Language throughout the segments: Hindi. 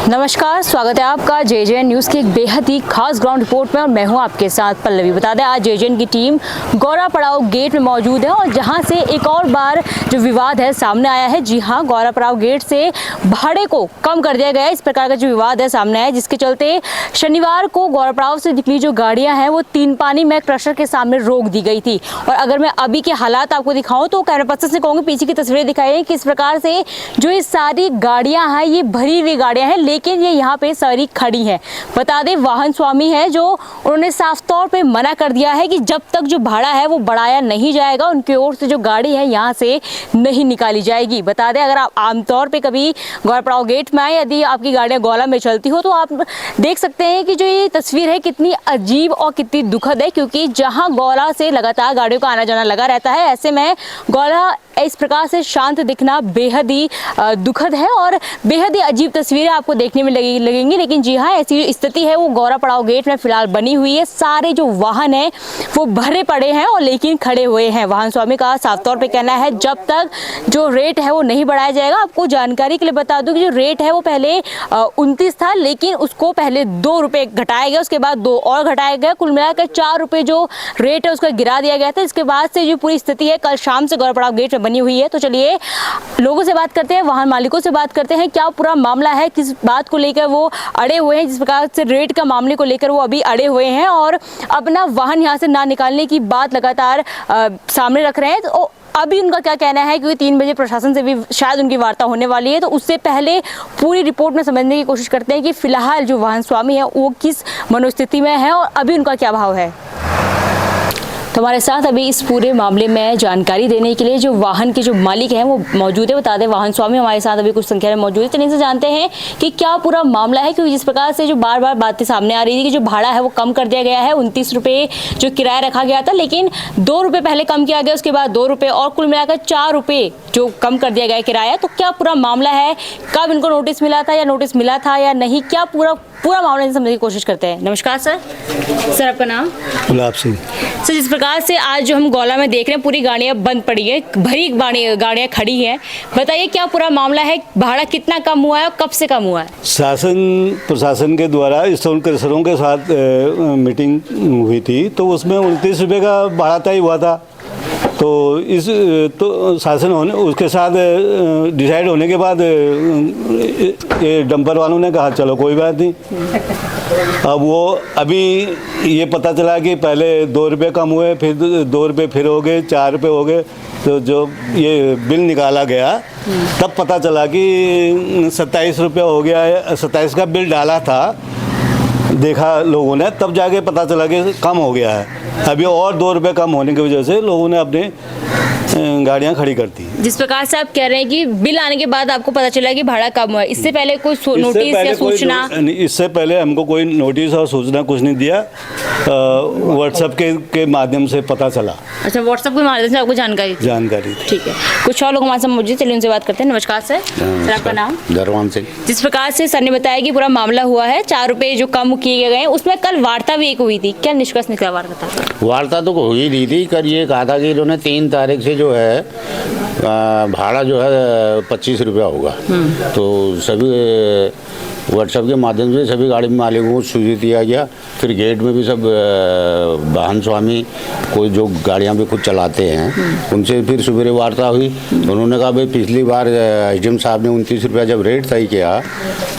नमस्कार, स्वागत है आपका जेजेएन न्यूज़ की एक बेहद ही खास ग्राउंड रिपोर्ट में और मैं हूं आपके साथ पल्लवी। बता दें आज जेजेएन की टीम गौरा पड़ाव गेट में मौजूद है और जहां से एक और बार जो विवाद है सामने आया है। जी हां, गौरा पड़ाव गेट से भाड़े को कम कर दिया गया है। इस प्रकार का जो विवाद है सामने आया, जिसके चलते शनिवार को गौरा पड़ाव से निकली जो गाड़ियाँ हैं वो तीन पानी में क्रशर के सामने रोक दी गई थी। और अगर मैं अभी के हालात आपको दिखाऊँ तो कैमरा पर्सन से कहूँगी पीछे की तस्वीरें दिखाई किस प्रकार से जो ये सारी गाड़ियाँ हैं ये भरी हुई गाड़ियाँ हैं, लेकिन ये यहाँ पे सारी खड़ी है। बता दें वाहन स्वामी है जो उन्होंने साफ तौर पे मना कर दिया है कि जब तक जो भाड़ा है वो बढ़ाया नहीं जाएगा उनकी ओर से जो गाड़ी है यहाँ से नहीं निकाली जाएगी। बता दें अगर आप आमतौर पे कभी गौरा पड़ाव गेट में आए, यदि आपकी गाड़ियाँ गौला में चलती हो तो आप देख सकते हैं कि जो ये तस्वीर है कितनी अजीब और कितनी दुखद है, क्योंकि जहाँ गौला से लगातार गाड़ियों का आना जाना लगा रहता है, ऐसे में गौला इस प्रकार से शांत दिखना बेहद ही दुखद है और बेहद ही अजीब तस्वीरें आपको देखने में लगेंगी। लेकिन जी हाँ, ऐसी स्थिति है वो गौरा पड़ाव गेट में फिलहाल बनी हुई है। सारे जो वाहन हैं वो भरे पड़े हैं और लेकिन खड़े हुए हैं। वाहन स्वामी का साफ तौर पे कहना है जब तक जो रेट है वो नहीं बढ़ाया जाएगा। आपको जानकारी के लिए बता दूं कि जो रेट है वो पहले 29 था, लेकिन उसको पहले 2 रुपये घटाया गया, उसके बाद 2 और घटाया गया, कुल मिलाकर 4 रुपये जो रेट है उसका गिरा दिया गया था। इसके बाद से जो पूरी स्थिति है कल शाम से गौरा पड़ाव गेट में बनी हुई है। तो चलिए लोगों से बात करते हैं, वाहन मालिकों से बात करते हैं, क्या पूरा मामला है, किस बात को लेकर वो अड़े हुए हैं, जिस प्रकार से रेट का मामले को लेकर वो अभी अड़े हुए हैं और अपना वाहन यहाँ से ना निकालने की बात लगातार सामने रख रहे हैं। तो अभी उनका क्या कहना है, क्योंकि 3 बजे प्रशासन से भी शायद उनकी वार्ता होने वाली है, तो उससे पहले पूरी रिपोर्ट में समझने की कोशिश करते हैं कि फिलहाल जो वाहन स्वामी है वो किस मनोस्थिति में है और अभी उनका क्या भाव है। तो हमारे साथ अभी इस पूरे मामले में जानकारी देने के लिए जो वाहन के जो मालिक हैं वो मौजूद है। बता दें वाहन स्वामी हमारे साथ अभी कुछ संख्या में मौजूद है, तो इनसे जानते हैं कि क्या पूरा मामला है, क्योंकि जिस प्रकार से जो बार बार बातें सामने आ रही थी कि जो भाड़ा है वो कम कर दिया गया है। 29 रुपये जो किराया रखा गया था, लेकिन 2 रुपये पहले कम किया गया, उसके बाद 2 रुपये और कुल मिलाकर 4 रुपये जो कम कर दिया गया किराया। तो क्या पूरा मामला है, कब इनको नोटिस मिला था या नोटिस मिला था या नहीं, क्या पूरा मामला समझने की कोशिश करते हैं। नमस्कार सर, आपका नाम? गुलाब सिंह। सर, जिस प्रकार से आज जो हम गौला में देख रहे हैं पूरी गाड़ियाँ बंद पड़ी है, भरी गाड़ियाँ खड़ी हैं, बताइए क्या पूरा मामला है, भाड़ा कितना कम हुआ है और कब से कम हुआ है? प्रशासन के द्वारा स्टोन क्रशरों के साथ मीटिंग हुई थी, तो उसमें 29 रुपये का भाड़ा तय हुआ था। तो शासन होने उसके साथ डिसाइड होने के बाद ये डंपर वालों ने कहा चलो कोई बात नहीं। अब वो अभी ये पता चला कि पहले 2 रुपये कम हुए, फिर 2 रुपये फिर हो गए, 4 रुपये हो गए। तो जो ये बिल निकाला गया तब पता चला कि 27 रुपये हो गया है। 27 का बिल डाला था, देखा लोगों ने, तब जाके पता चला कि कम हो गया है। अभी और 2 रुपये कम होने की वजह से लोगों ने अपने गाड़ियाँ खड़ी कर दी। जिस प्रकार से आप कह रहे हैं कि बिल आने के बाद आपको पता चला कि भाड़ा कम हुआ है, इससे पहले कोई नोटिस या सूचना? इससे पहले हमको कोई नोटिस और सूचना कुछ नहीं दिया, व्हाट्सएप के माध्यम से पता चला। अच्छा, व्हाट्सएप के माध्यम से आपको जानकारी? ठीक है, कुछ और लोग हमारे साथ मौजूद, चलिए उनसे बात करते हैं। नमस्कार सर, आपका नाम? धरवान सिंह। जिस प्रकार से सर ने बताया कि पूरा मामला हुआ है, 4 रुपये जो कम किए गए, उसमें कल वार्ता भी एक हुई थी, क्या निष्कर्ष निकला वार्ता तो हो ही रही थी। कल ये कहा था कि इन्होंने 3 तारीख से जो है भाड़ा जो है 25 रुपया होगा। तो सभी व्हाट्सएप के माध्यम से सभी गाड़ी मालिकों को सूचित किया गया। फिर गेट में भी सब वाहन स्वामी कोई जो गाड़ियां भी खुद चलाते हैं उनसे फिर सवेरे वार्ता हुई। उन्होंने कहा भाई पिछली बार एसडीएम साहब ने 29 रुपया जब रेट तय किया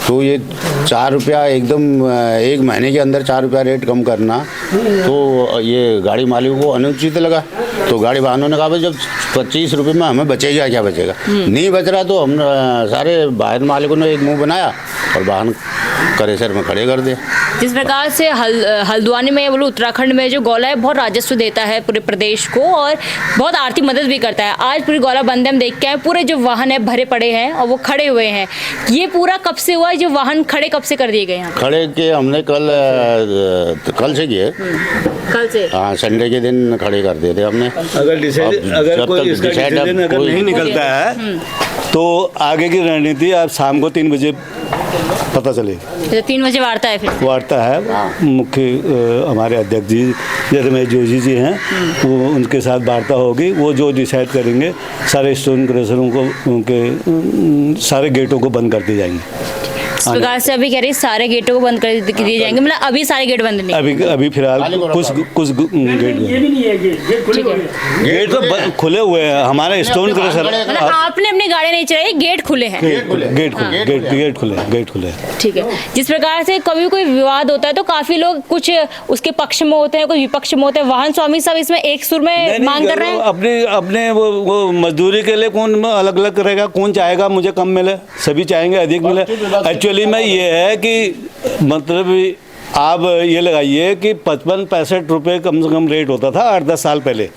तो ये 4 रुपया एकदम 1 महीने के अंदर 4 रुपया रेट कम करना, तो ये गाड़ी मालिकों को अनुचित लगा। तो गाड़ी वाहनों ने कहा भाई जब 25 रुपये में हमें बचेगा क्या बचेगा, नहीं बच रहा, तो हम सारे वाहन मालिकों ने एक मुँह बनाया और वाहन करेसर में खड़े कर दिया। जिस प्रकार से हल्द्वानी में बोलो उत्तराखंड में जो गौला है बहुत राजस्व देता है पूरे प्रदेश को और बहुत आर्थिक मदद भी करता है। आज पूरी गौला बंद हम देख के आए, पूरे जो वाहन है भरे पड़े हैं और वो खड़े हुए हैं। ये पूरा कब से हुआ है, जो वाहन खड़े कब से कर दिए गए हैं? खड़े के हमने कल से किए। कल से? हाँ, संडे के दिन खड़े कर दिए थे हमने। अगर कोई इसका डिसीजन अगर नहीं निकलता है तो आगे की रणनीति आप शाम को 3 बजे पता चलेगी। 3 बजे वार्ता है? फिर वार्ता है, मुख्य हमारे अध्यक्ष जी रमेश जोशी जी हैं, वो उनके साथ वार्ता होगी। वो जो डिसाइड करेंगे सारे स्टोन क्रशरों को उनके सारे गेटों को बंद कर दिए जाएंगे। जिस प्रकार से अभी कह रही सारे गेटों को बंद कर दिए जाएंगे, मतलब अभी सारे गेट बंद नहीं? अभी फिलहाल कुछ गेट तो खुले हुए हैं। हमारे स्टोन क्रशर, मतलब आपने अपनी गाड़ी नहीं चलाई, गेट खुले हैं? गेट खुले। ठीक है। जिस प्रकार से कभी कोई विवाद होता है तो काफी लोग कुछ उसके पक्ष में होते हैं, कोई विपक्ष में होते हैं। वाहन स्वामी सब इसमें एक सुर में मांग कर रहे हैं? अपने वो मजदूरी के लिए कौन अलग अलग करेगा? कौन चाहेगा मुझे कम मिले? सभी चाहेंगे अधिक मिले। एक्चुअली में ये है कि मतलब आप ये लगाइए कि 55-65 रुपये कम से कम रेट होता था 8-10 साल पहले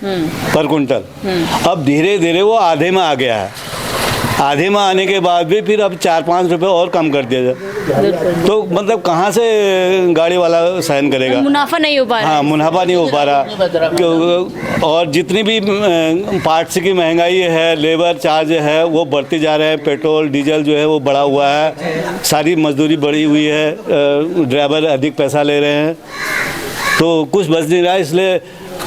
पर कुंटल। अब धीरे धीरे वो आधे में आ गया है। आधे में आने के बाद भी फिर अब 4-5 रुपये और कम कर दिया जाए, तो मतलब कहाँ से गाड़ी वाला सहन करेगा? मुनाफा नहीं हो पा रहा। हाँ, मुनाफा नहीं हो पा रहा। और जितनी भी पार्ट्स की महंगाई है, लेबर चार्ज है, वो बढ़ती जा रहे हैं। पेट्रोल डीजल जो है वो बढ़ा हुआ है, सारी मजदूरी बढ़ी हुई है, ड्राइवर अधिक पैसा ले रहे हैं, तो कुछ बच नहीं रहा। इसलिए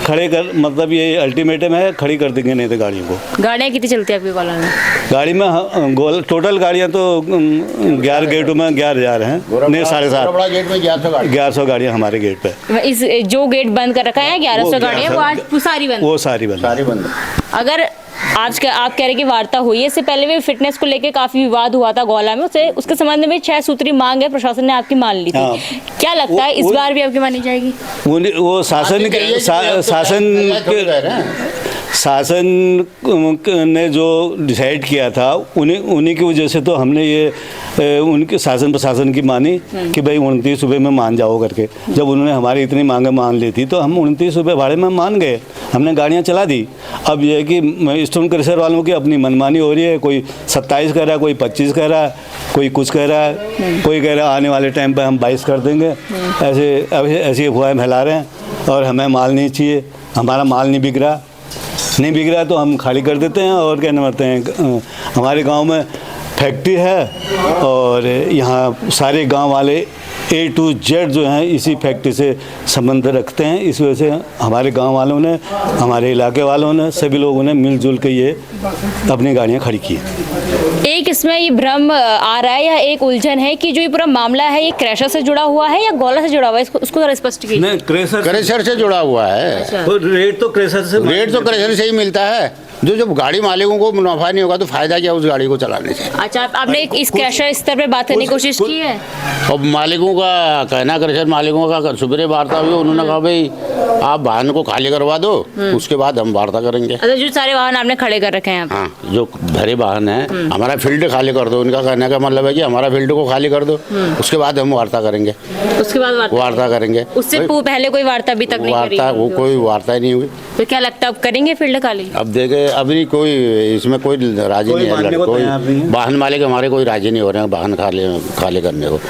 खड़े कर, मतलब ये अल्टीमेटम है, खड़ी कर देंगे नहीं तो गाड़ियों को। गाड़ियाँ कितनी चलती है आपकी कॉलोनी में? गाड़ी में टोटल गाड़ियाँ तो 11 गेटों में 11,000 हैं, नहीं 7,500 गेट में 1100 गाड़ियाँ हमारे गेट पे। इस जो गेट बंद कर रखा है 1100 गाड़ियाँ, वो आज सारी बंद? वो सारी बंद। अगर आज का आप कह रहे कि वार्ता हुई है, इससे पहले भी फिटनेस को लेकर काफी विवाद हुआ था गौला में, उसके संबंध में 6 सूत्री मांग है, प्रशासन ने आपकी मान ली थी। हाँ। क्या लगता है इस बार भी आपकी मानी जाएगी? वो शासन ने जो डिसाइड किया था उन्हीं की वजह से तो हमने ये उनके शासन प्रशासन की मानी कि भाई 29 रुपये में मान जाओ करके। जब उन्होंने हमारी इतनी मांगे मान ली थी तो हम 29 रुपये भाड़े में मान गए, हमने गाड़ियाँ चला दी। अब यह है कि स्टोन क्रशर वालों की अपनी मनमानी हो रही है, कोई 27 कह रहा है, कोई 25 कह रहा है, कोई कुछ कह रहा है, कोई कह रहा है आने वाले टाइम पर हम 22 कर देंगे। ऐसी अफवाहें फैला रहे हैं और हमें माल नहीं चाहिए, हमारा माल नहीं बिक रहा तो हम खाली कर देते हैं। और कहने मरते हैं, हमारे गांव में फैक्ट्री है और यहाँ सारे गांव वाले A to Z जो हैं इसी फैक्ट्री से संबंध रखते हैं। इस वजह से हमारे गांव वालों ने, हमारे इलाके वालों ने, सभी लोगों ने मिलजुल के ये अपनी गाड़ियाँ खड़ी की। एक इसमें ये भ्रम आ रहा है या एक उलझन है कि जो ये पूरा मामला है ये क्रैशर से जुड़ा हुआ है या गौला से जुड़ा हुआ है, उसको जरा स्पष्ट कीजिए। नहीं, क्रशर से जुड़ा हुआ है। अच्छा। तो रेट तो क्रशर से ही मिलता है। जो गाड़ी मालिकों को मुनाफा नहीं होगा तो फायदा क्या उस गाड़ी को चलाने से? अच्छा, आपने इस क्रशर स्तर पे बात करने की कोशिश की है? अब मालिकों का कहना, क्रशर मालिकों का सुबह वार्ता हुई, उन्होंने कहा भाई आप वाहन को खाली करवा दो, उसके बाद हम वार्ता करेंगे। अच्छा, जो सारे वाहन आपने खड़े कर रखे हैं? हाँ, जो भरे वाहन है, हमारा फील्ड खाली कर दो। उनका कहने का मतलब है कि हमारा फील्ड को खाली कर दो, उसके बाद हम वार्ता करेंगे। उसके बाद वार्ता करेंगे। उससे पहले कोई वार्ता अभी तक नहीं करी? वो कोई वार्ता ही नहीं हुई। तो क्या लगता है अब करेंगे फील्ड खाली? अब देखे, अभी कोई इसमें कोई राजी नहीं है, कोई वाहन मालिक हमारे कोई राजी नहीं हो रहे हैं वाहन खाली करने को।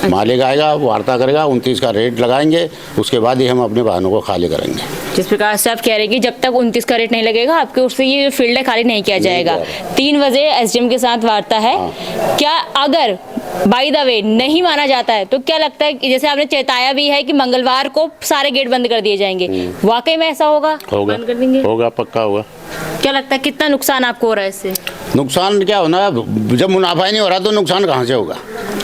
मालिक आएगा, वार्ता करेगा, 29 का रेट लगाएंगे, उसके बाद ही हम अपने वाहनों को खाली करेंगे। जिस प्रकार से आप कह रहे हैं कि जब तक 29 का रेट नहीं लगेगा आपके उससे ये फील्ड है खाली नहीं किया जाएगा। 3 बजे एसडीएम के साथ वार्ता है। क्या अगर बाय द वे नहीं माना जाता है तो क्या लगता है कि जैसे आपने चेताया भी है कि मंगलवार को सारे गेट बंद कर दिए जाएंगे, वाकई में ऐसा होगा? बंद कर देंगे? होगा, पक्का होगा। क्या लगता है कितना नुकसान आपको हो रहा है इससे? नुकसान क्या होना, जब मुनाफा ही नहीं हो रहा तो नुकसान कहाँ से होगा?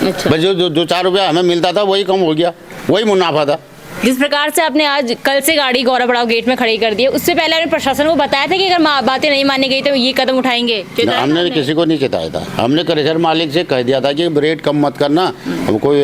अच्छा। बस जो 4 रुपया हमें मिलता था वही कम हो गया, वही मुनाफा था। जिस प्रकार से आपने आज कल से गाड़ी गौरा पड़ाव गेट में खड़ी कर दी है, उससे पहले आपने प्रशासन को बताया था कि अगर बातें नहीं मानी गई तो ये कदम उठाएंगे? हमने किसी को नहीं चेताया था। हमने क्रशर मालिक से कह दिया था कि रेट कम मत करना, हम कोई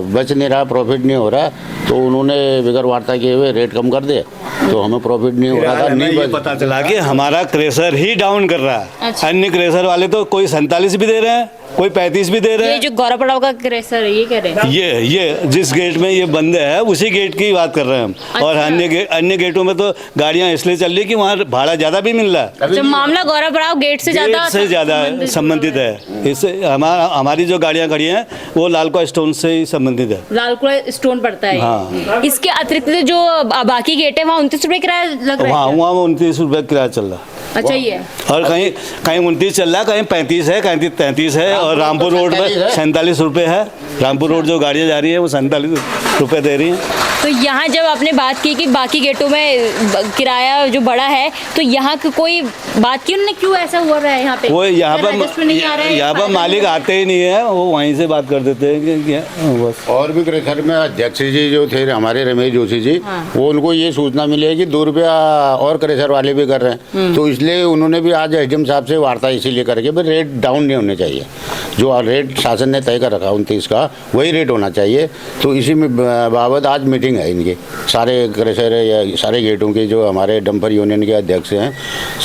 बच नहीं रहा, प्रॉफिट नहीं हो रहा, तो उन्होंने बगैर वार्ता किए हुए रेट कम कर दिए, तो हमें प्रॉफिट नहीं हो रहा था। नहीं पता चला कि हमारा क्रशर ही डाउन कर रहा है। अच्छा। अन्य क्रशर वाले तो कोई 47 भी दे रहे हैं, कोई 35 भी दे रहे हैं। ये जो गौरा पड़ाव का क्रशर है ये कह रहे हैं? ये जिस गेट में ये बंद है उसी गेट की बात कर रहे हैं हम। अच्छा। और अन्य गेटों में तो गाड़ियां इसलिए चल रही है कि वहाँ भाड़ा ज्यादा भी मिल रहा है। जो मामला गौरा पड़ाव गेट से ज्यादा संबंधित है। इससे हमारी जो गाड़ियां खड़ी हैं वो लालकुआ स्टोन से ही संबंधित है। लालकुआ स्टोन पड़ता है। हाँ। इसके अतिरिक्त जो बाकी गेट है वहाँ 29 रुपए किराया लग रहा है? वहाँ 29 रुपये किराया चल रहा है। अच्छा, ये है। और कहीं 29 चल रहा है, कहीं 35 है, कहीं 33 है, और रामपुर रोड में 47 रुपये है। रामपुर रोड जो गाड़ियाँ जा रही है वो 47 रुपये दे रही हैं। तो यहाँ जब आपने बात की कि बाकी गेटों में किराया जो बड़ा है, तो यहाँ की कोई बात की उन्होंने, क्यों ऐसा हुआ रहा है यहाँ पे? वो यहाँ राजस्व नहीं आ रहा है, पर मालिक आते ही नहीं है, वो वहीं से बात कर देते हैं कि बस। और भी क्रेशर में अध्यक्ष जी जो थे हमारे रमेश जोशी जी, हाँ। वो उनको ये सूचना मिली है कि 2 रुपया और क्रेशर वाले भी कर रहे हैं, तो इसलिए उन्होंने भी आज एसडीएम साहब से वार्ता इसीलिए करके भी रेट डाउन नहीं होने चाहिए। जो रेट शासन ने तय कर रखा 29 का, वही रेट होना चाहिए। तो इसी में बाबत आज मीटिंग है इनकी, सारे क्रेशर या सारे गेटों के जो हमारे डंपर यूनियन के अध्यक्ष हैं,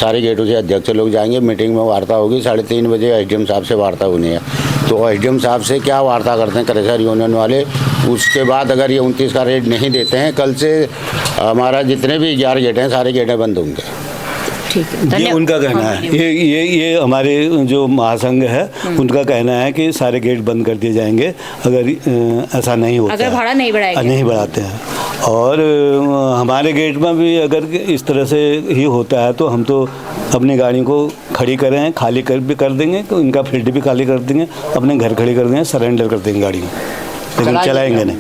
सारे गेटों से अध्यक्ष लोग जाएंगे, मीटिंग में वार्ता होगी। 3:30 बजे एसडीएम साहब से वार्ता होनी है। तो एसडीएम साहब से क्या वार्ता करते हैं क्रेशर यूनियन वाले, उसके बाद अगर ये 29 का रेट नहीं देते हैं, कल से हमारा जितने भी 11 गेट हैं सारे गेटें बंद होंगे। ठीक है, ये धन्यवाद। उनका कहना है, ये हमारे जो महासंघ है उनका कहना है कि सारे गेट बंद कर दिए जाएंगे अगर ऐसा नहीं होता, अगर भाड़ा नहीं बढ़ाएंगे, नहीं बढ़ाते हैं। और हमारे गेट में भी अगर इस तरह से ही होता है तो हम तो अपनी गाड़ी को खड़ी करें, खाली भी कर देंगे, तो इनका फील्ड भी खाली कर देंगे, अपने घर खड़ी कर देंगे, सरेंडर कर देंगे गाड़ी को, लेकिन चलाएंगे नहीं।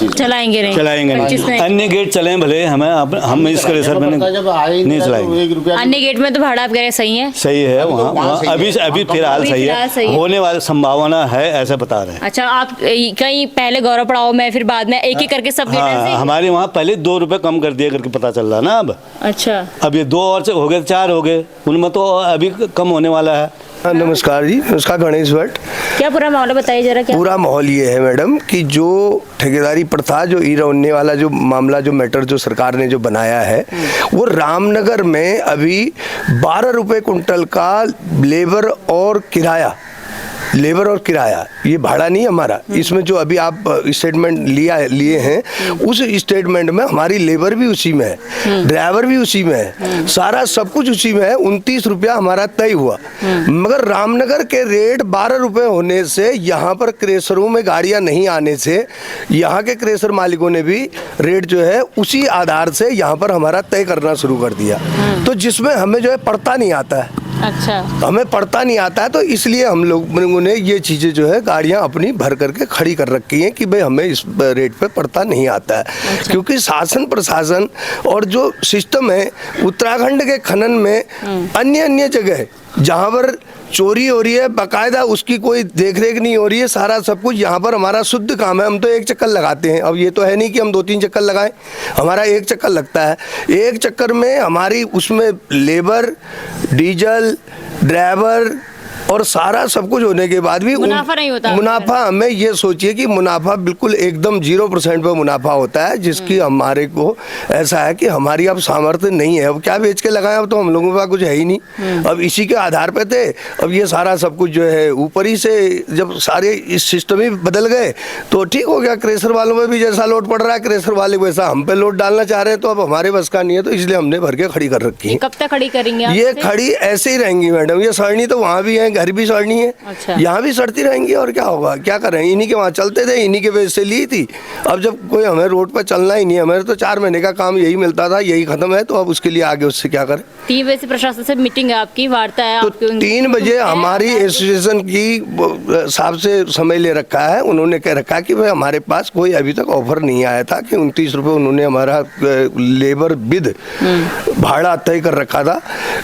चलाएंगे नहीं। अन्य गेट चलें भले, हम इस क्रेशर में नहीं चलाएंगे। अन्य गेट में तो भाड़ा आप कह रहे सही है? सही है, वहाँ अभी फिलहाल सही है, होने वाली संभावना है ऐसा बता रहे हैं। अच्छा, आप कहीं पहले गौरव पड़ाव में, फिर बाद में एक एक करके सब गेट हाँ, ऐसे? हमारे वहाँ पहले 2 रुपए कम कर दिया करके पता चल रहा ना अब। अच्छा, अब ये 2 और हो गए, 4 हो गए, उनमें तो अभी कम होने वाला है। नमस्कार जी, नमस्कार गणेश भट्ट। क्या पूरा मामला बताइए जरा। क्या पूरा माहौल ये है मैडम कि जो ठेकेदारी प्रथा, जो ई रौने वाला जो मामला, जो मैटर जो सरकार ने जो बनाया है, वो रामनगर में अभी 12 रुपए कुंटल का लेबर और किराया, ये भाड़ा नहीं हमारा, इसमें जो अभी आप स्टेटमेंट लिए हैं, उस स्टेटमेंट में हमारी लेबर भी उसी में है, ड्राइवर भी उसी में है, सारा सब कुछ उसी में है। 29 रुपया हमारा तय हुआ, मगर रामनगर के रेट 12 रुपए होने से, यहाँ पर क्रेशरों में गाड़ियाँ नहीं आने से, यहाँ के क्रेशर मालिकों ने भी रेट जो है उसी आधार से यहाँ पर हमारा तय करना शुरू कर दिया, तो जिसमें हमें जो है पड़ता नहीं आता है। अच्छा, हमें पड़ता नहीं आता है, तो इसलिए हम लोगों ने ये चीज़ें जो है गाड़ियाँ अपनी भर करके खड़ी कर रखी हैं कि भाई हमें इस रेट पे पड़ता नहीं आता है। अच्छा। क्योंकि शासन प्रशासन और जो सिस्टम है उत्तराखंड के खनन में अन्य जगह जहाँ पर चोरी हो रही है, बाकायदा उसकी कोई देख रेख नहीं हो रही है, सारा सब कुछ यहाँ पर हमारा शुद्ध काम है। हम तो एक चक्कर लगाते हैं, अब ये तो है नहीं कि हम 2-3 चक्कर लगाएं, हमारा एक चक्कर लगता है। एक चक्कर में हमारी उसमें लेबर, डीजल, ड्राइवर और सारा सब कुछ होने के बाद भी मुनाफा नहीं होता। मुनाफा हमें ये सोचिए कि मुनाफा बिल्कुल एकदम 0% पे मुनाफा होता है, जिसकी हमारे को ऐसा है कि हमारी अब सामर्थ्य नहीं है। अब क्या बेच के लगाएं, अब तो हम लोगों के पास कुछ है ही नहीं, अब इसी के आधार पे थे। अब ये सारा सब कुछ जो है ऊपर ही से जब सारे इस सिस्टम ही बदल गए तो ठीक हो गया। क्रेशर वालों में भी जैसा लोड पड़ रहा है, क्रेशर वाले वैसा हम पे लोड डालना चाह रहे हैं, तो अब हमारे बस का नहीं है, तो इसलिए हमने भर के खड़ी कर रखी है। कब तक खड़ी करेंगे आप ये इसे? खड़ी ऐसे ही रहेंगी मैडम, ये सड़नी तो वहाँ भी है, घर भी सड़नी है, अच्छा। यहाँ भी सड़ती रहेंगी, और क्या होगा, क्या करें। इन्हीं के वहाँ चलते थे, इन्हीं के वजह से ली थी। अब जब कोई हमें रोड पर चलना ही नहीं है, हमें तो 4 महीने का काम यही मिलता था, यही खत्म है, तो अब उसके लिए आगे उससे क्या करें। 3 बजे से प्रशासन से मीटिंग है आपकी, वार्ता है तो आपकी? 3 बजे हमारी एसोसिएशन की साहब से समय ले रखा है। उन्होंने कह रखा कि भाई हमारे पास कोई अभी तक ऑफर नहीं आया था कि 29 रुपये उन्होंने हमारा लेबर विद भाड़ा तय कर रखा था,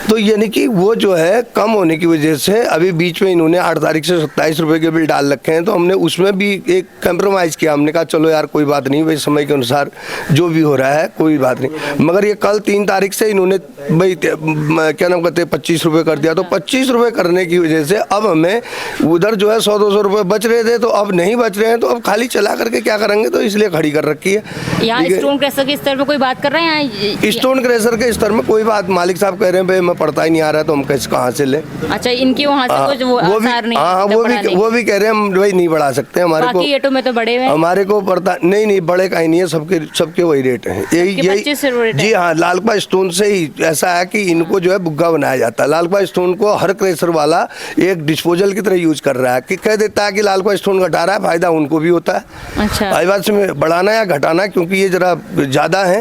तो यानी कि वो जो है कम होने की वजह से अभी बीच में इन्होंने 8 तारीख से 27 रुपये के बिल डाल रखे हैं। तो हमने उसमें भी एक कंप्रोमाइज़ किया, हमने कहा चलो यार कोई बात नहीं भाई, समय के अनुसार जो भी हो रहा है कोई बात नहीं। मगर ये कल 3 तारीख से इन्होंने भाई क्या नाम कहते हैं 25 रुपये कर दिया। तो 25 रुपये करने की वजह से अब हमें उधर जो है 100-200 रुपये बच रहे थे, तो अब नहीं बच रहे हैं, तो अब खाली चला करके क्या करेंगे, तो इसलिए खड़ी कर रखी है। यहाँ स्टोन क्रशर के स्तर में कोई बात कर रहे हैं? स्टोन क्रशर के स्तर में कोई बात, मालिक साहब कह रहे हैं भाई मैं पड़ता ही नहीं आ रहा, तो हम कैसे कहाँ से लें। अच्छा, इनके वहाँ से कुछ वो आसार नहीं? हाँ, वो भी कह रहे हैं हम भाई नहीं बढ़ा सकते, हमारे को बाकी गेटों में तो बड़े हैं, हमारे को पड़ता नहीं बड़े का ही नहीं है, सबके वही रेट है, यही 25 रेट है। जी हाँ। लालपा स्टोन से ही ऐसा है कि इनको जो है बुग्गा बनाया जाता है। लालकुआं स्टोन को हर क्रेशर वाला एक डिस्पोजल की तरह यूज कर रहा है कि कह देता है कि लालकुआं स्टोन घटा रहा है, फायदा उनको भी होता है। अच्छा। आई बात में बढ़ाना या घटाना, क्योंकि ये जरा ज़्यादा है,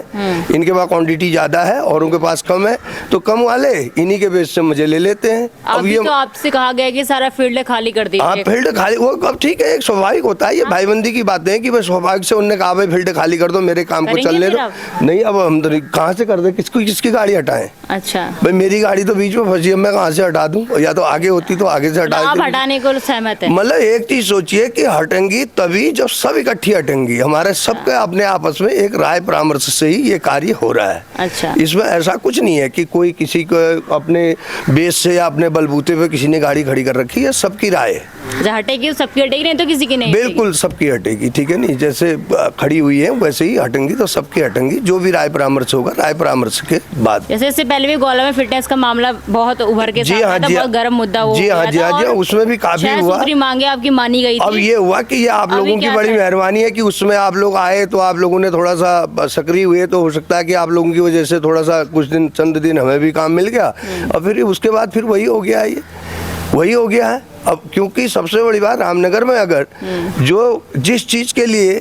इनके पास क्वांटिटी ज़्यादा है और उनके पास कम है, तो कम वाले इन्हीं के बेस से मजे ले लेते हैं। अब ये तो आपसे कहा गया कि सारा फील्ड खाली कर हाँ, दीजिए। फील्ड खाली, वो अब ठीक है, एक स्वाभाविक होता है, ये भाईबंदी की बातें हैं कि भाई स्वाभाविक से उनने कहा भाई फील्ड खाली कर दो, मेरे काम को करेंगे चलने फिर दो। आप? नहीं, अब हम तो कहाँ से कर दे, किसकी गाड़ी हटाएं? अच्छा, भाई मेरी गाड़ी तो बीच में फंसी है, मैं कहाँ से हटा दूं? या तो आगे होती तो आगे से हटा आप देती। हटाने को सहमत है? मतलब एक चीज सोचिए कि हटेंगी तभी जब सब इकट्ठी हटेंगी। हमारे सबके अपने आपस में एक राय परामर्श से ही ये कार्य हो रहा है। अच्छा। इसमें ऐसा कुछ नहीं है कि कोई किसी को अपने बेस से या अपने बलबूते पे किसी ने गाड़ी खड़ी कर रखी है, सबकी राय है। जहाँ हटेगी तो सबकी हटेगी, नहीं तो किसी की नहीं। बिल्कुल सबकी हटेगी, ठीक है नहीं, जैसे खड़ी हुई है वैसे ही हटेंगी, तो सबकी हटेंगी, जो भी राय परामर्श होगा राय परामर्श के बाद। जैसे इससे पहले भी गोला में फिटनेस का मामला बहुत उभर के जी सामने हाँ, आया था, जी बहुत हाँ। गर्म मुद्दा वो जी हाँ, गया जी था हाँ, जी हाँ, और उसमें भी काफी 6 हुआ। सूत्री मांगे आपकी मानी गई थी। अब ये हुआ कि ये आप अभी लोगों की क्या बड़ी है? मेहरबानी है कि उसमें आप लोग आए, तो आप लोगों ने थोड़ा सा सक्रिय हुए, तो हो सकता है कि आप लोगों की वजह से थोड़ा सा कुछ दिन, चंद दिन हमें भी काम मिल गया, और फिर उसके बाद फिर वही हो गया है, ये वही हो गया है। अब क्योंकि सबसे बड़ी बात, रामनगर में अगर जो जिस चीज़ के लिए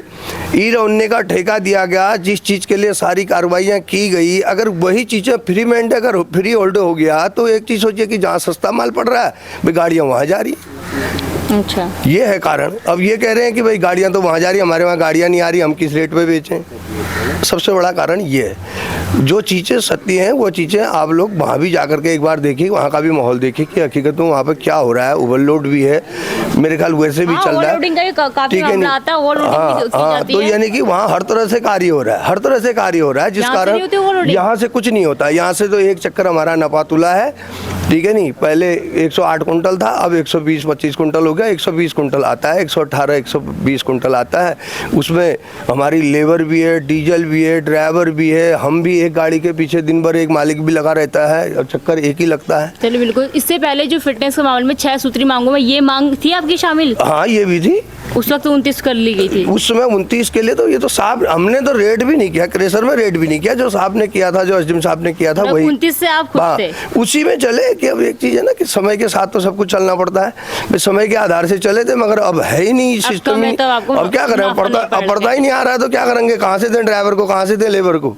ई रौने का ठेका दिया गया, जिस चीज़ के लिए सारी कार्रवाइयाँ की गई, अगर वही चीज़ें फ्री में अगर फ्री होल्ड हो गया, तो एक चीज़ सोचिए कि जहाँ सस्ता माल पड़ रहा है भाई गाड़ियाँ वहाँ जा रही हैं। अच्छा, ये है कारण। अब ये कह रहे हैं कि भाई गाड़ियाँ तो वहाँ जा रही, हमारे वहाँ गाड़ियाँ नहीं आ रही, हम किस रेट पे बेचें? सबसे बड़ा कारण ये है। जो चीज़ें सत्य हैं वो चीज़ें आप लोग वहाँ भी जाकर के एक बार देखिए, वहाँ का भी माहौल देखिए कि हकीकत में वहाँ पे क्या हो रहा है। ओवरलोड भी है, मेरे ख्याल वैसे भी हाँ, चल रहा है, ओवरलोडिंग का भी काफी ठीक है मामला नहीं? आता है, ओवरलोडिंग हाँ भी की हाँ, जाती तो है। यानी कि वहाँ हर तरह से कार्य हो रहा है, हर तरह से कार्य हो रहा है, जिस यहाँ से नहीं होती कारण ओवरलोडिंग? यहाँ से कुछ नहीं होता। यहाँ से तो एक चक्कर हमारा नपा तुला है, ठीक है नहीं, पहले 108 कुंटल था, अब 120-25 कुंटल हो गया, 120 कुंटल आता है, 118-120 कुंटल आता है। उसमें हमारी लेबर भी है, डीजल भी है, ड्राइवर भी है, हम भी एक गाड़ी के पीछे दिन भर एक मालिक भी लगा रहता है, और चक्कर एक ही लगता है। चलिए बिल्कुल। इससे पहले जो फिटनेस के मामले में 6 सूत्री मांगों में ये मांग थी आपकी शामिल? हाँ, ये भी थी। उस वक्त 29 कर ली गई थी। उस समय 29 के लिए तो ये तो साहब हमने तो रेट भी नहीं किया, क्रेशर में रेट भी नहीं किया, जो साहब ने किया था, जो एसडीएम साहब ने किया था वही 29 से आप खुद हाँ, थे? उसी में चले। कि अब एक चीज है ना कि समय के साथ तो सब कुछ चलना पड़ता है, भाई समय के आधार से चले थे, मगर अब है ही नहीं सिस्टम कम है ही। तो आपको अब क्या करें, मुनाफा नहीं पड़ पड़ता ही नहीं आ रहा है, तो क्या करेंगे, कहाँ से दें ड्राइवर को, कहाँ से दें लेबर को?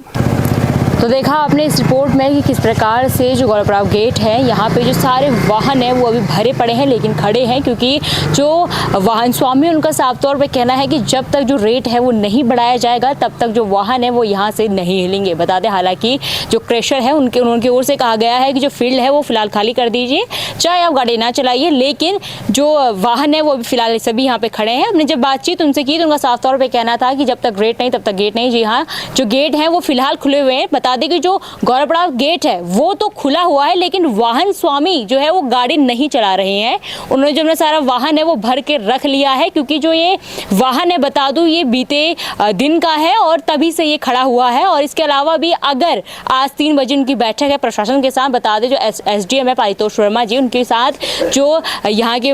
तो देखा आपने इस रिपोर्ट में कि किस प्रकार से जो गौरवपड़ाव गेट है, यहाँ पे जो सारे वाहन हैं वो अभी भरे पड़े हैं, लेकिन खड़े हैं, क्योंकि जो वाहन स्वामी उनका साफ तौर पे कहना है कि जब तक जो रेट है वो नहीं बढ़ाया जाएगा तब तक जो वाहन है वो यहाँ से नहीं हिलेंगे। बता दें हालांकि जो क्रेशर है उनकी ओर से कहा गया है कि जो फील्ड है वो फिलहाल खाली कर दीजिए, चाहे आप गाड़ी ना चलाइए, लेकिन जो वाहन है वो अभी फिलहाल सभी यहाँ पे खड़े हैं। हमने जब बातचीत उनसे की तो उनका साफ तौर पर कहना था कि जब तक रेट नहीं तब तक गेट नहीं। जी हाँ, जो गेट है वो फिलहाल खुले हुए हैं। बता दें कि जो गौरवपड़ाव गेट है वो तो खुला हुआ है, लेकिन वाहन स्वामी जो है वो गाड़ी नहीं चला रहे हैं। उन्होंने जो अपना सारा वाहन है वो भर के रख लिया है, क्योंकि जो ये वाहन है बता दूं ये बीते दिन का है और तभी से ये खड़ा हुआ है। और इसके अलावा भी अगर आज 3 बजे उनकी बैठक है प्रशासन के साथ, बता दें जो एसडीएम है पारितोष वर्मा जी, उनके साथ जो यहाँ के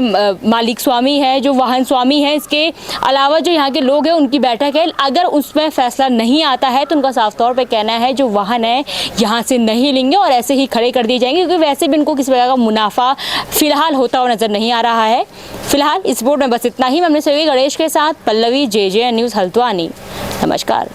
मालिक स्वामी है, जो वाहन स्वामी है, इसके अलावा जो यहाँ के लोग हैं उनकी बैठक है। अगर उसमें फैसला नहीं आता है तो उनका साफ तौर पर कहना है जो वाहन है यहाँ से नहीं लेंगे और ऐसे ही खड़े कर दिए जाएंगे, क्योंकि वैसे भी इनको किसी प्रकार का मुनाफा फिलहाल होता हुआ नजर नहीं आ रहा है। फिलहाल इस रिपोर्ट में बस इतना ही। मैं अपने सहयोगी गणेश के साथ पल्लवी, JJN न्यूज़ हल्द्वानी। नमस्कार।